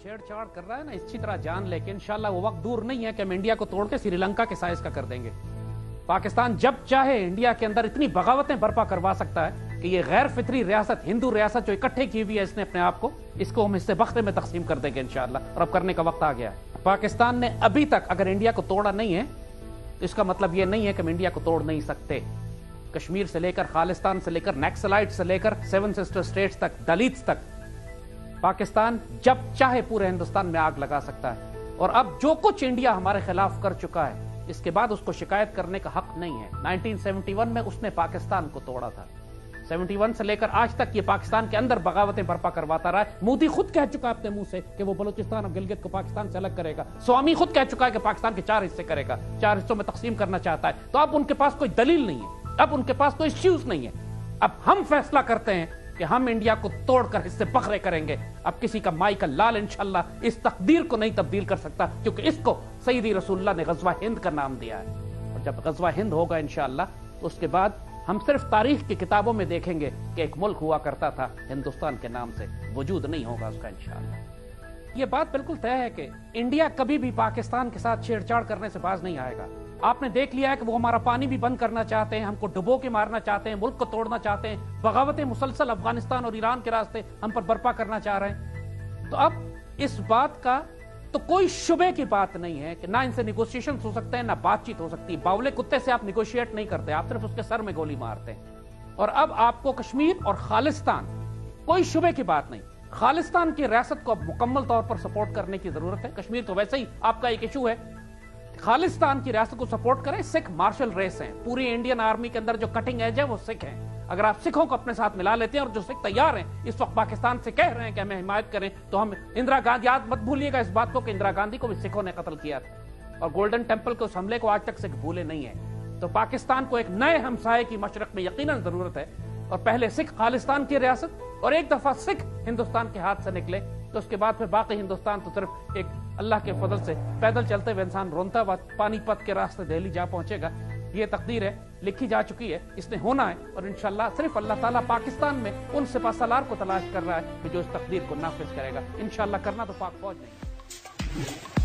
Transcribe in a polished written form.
छेड़छाड़ कर रहा है ना, इसी तरह जान लेके इंशाल्लाह वो वक्त दूर नहीं है कि हम इंडिया को तोड़ के श्रीलंका के साइज का कर देंगे। पाकिस्तान जब चाहे इंडिया के अंदर इतनी बगावतें बर्पा करवा सकता है कि ये गैर फितरी रियासत, हिंदू रियासत जो इकट्ठे की हुई है इसने अपने आप को, इसको हम हिस्से बखरे में तकसीम कर देंगे इंशाल्लाह। और अब करने का वक्त आ गया है। पाकिस्तान ने अभी तक अगर इंडिया को तोड़ा नहीं है तो इसका मतलब ये नहीं है कि हम इंडिया को तोड़ नहीं सकते। कश्मीर से लेकर खालिस्तान से लेकर नक्सलाइट से लेकर सेवन सिस्टर स्टेट्स तक, दलित्स तक, पाकिस्तान जब चाहे पूरे हिंदुस्तान में आग लगा सकता है। और अब जो कुछ इंडिया हमारे खिलाफ कर चुका है इसके बाद उसको शिकायत करने का हक नहीं है। 1971 में उसने पाकिस्तान को तोड़ा था। 71 से लेकर आज तक ये पाकिस्तान के अंदर बगावतें बर्पा करवाता रहा है। मोदी खुद कह चुका है अपने मुंह से कि वो बलूचिस्तान और गिलगित को पाकिस्तान से अलग करेगा। स्वामी खुद कह चुका है कि पाकिस्तान के 4 हिस्से करेगा, 4 हिस्सों में तकसीम करना चाहता है। तो अब उनके पास कोई दलील नहीं है, अब उनके पास कोई इश्यूज नहीं है। अब हम फैसला करते हैं कि हम इंडिया को तोड़कर हिस्से बखरे करेंगे। अब किसी का माई का लाल इंशाल्लाह इस तकदीर को नहीं तब्दील कर सकता, क्योंकि इसको सैयदी रसूलुल्लाह ने गज़वा हिंद का नाम दिया है। और जब गज़वा हिंद होगा इंशाल्लाह तो उसके बाद हम सिर्फ तारीख की किताबों में देखेंगे कि एक मुल्क हुआ करता था हिंदुस्तान के नाम से, वजूद नहीं होगा उसका इंशाल्लाह। ये बात बिल्कुल तय है कि इंडिया कभी भी पाकिस्तान के साथ छेड़छाड़ करने से बाज नहीं आएगा। आपने देख लिया है कि वो हमारा पानी भी बंद करना चाहते हैं, हमको डुबो के मारना चाहते हैं, मुल्क को तोड़ना चाहते हैं, बगावतें मुसलसल अफगानिस्तान और ईरान के रास्ते हम पर बर्पा करना चाह रहे हैं। तो अब इस बात का तो कोई शुबे की बात नहीं है कि ना इनसे निगोशिएशन हो सकते हैं ना बातचीत हो सकती है। बावले कुत्ते से आप निगोशिएट नहीं करते, आप सिर्फ उसके सर में गोली मारते हैं। और अब आपको कश्मीर और खालिस्तान, कोई शुबे की बात नहीं, खालिस्तान की रियासत को अब मुकम्मल तौर पर सपोर्ट करने की जरूरत है। कश्मीर तो वैसे ही आपका एक इशू है, खालिस्तान की रियासत को सपोर्ट करें। सिख मार्शल रेस हैं, पूरी इंडियन आर्मी के अंदर जो कटिंग एज है वो सिख हैं। अगर आप सिखों को अपने साथ मिला लेते हैं और जो सिख तैयार हैं इस वक्त पाकिस्तान से कह रहे हैं कि हमें हिमायत करें, तो हम इंदिरा गांधी, याद मत भूलिएगा इस बात को कि इंदिरा गांधी को भी सिखों ने कत्ल किया था और गोल्डन टेम्पल के उस हमले को आज तक सिख भूले नहीं है। तो पाकिस्तान को एक नए हमसाये की मशरक में यकीनन जरूरत है। और पहले सिख खालिस्तान की रियासत, और एक दफा सिख हिंदुस्तान के हाथ से निकले तो उसके बाद फिर बाकी हिंदुस्तान तो सिर्फ एक अल्लाह के फजल से पैदल चलते हुए इंसान रोनता हुआ पानीपत के रास्ते दिल्ली जा पहुंचेगा। ये तकदीर है, लिखी जा चुकी है, इसने होना है। और इंशाल्लाह सिर्फ अल्लाह ताला पाकिस्तान में उन सिपाहसालार को तलाश कर रहा है कि जो इस तकदीर को नाफिज करेगा। इंशाल्लाह करना तो पाक फौज नहीं।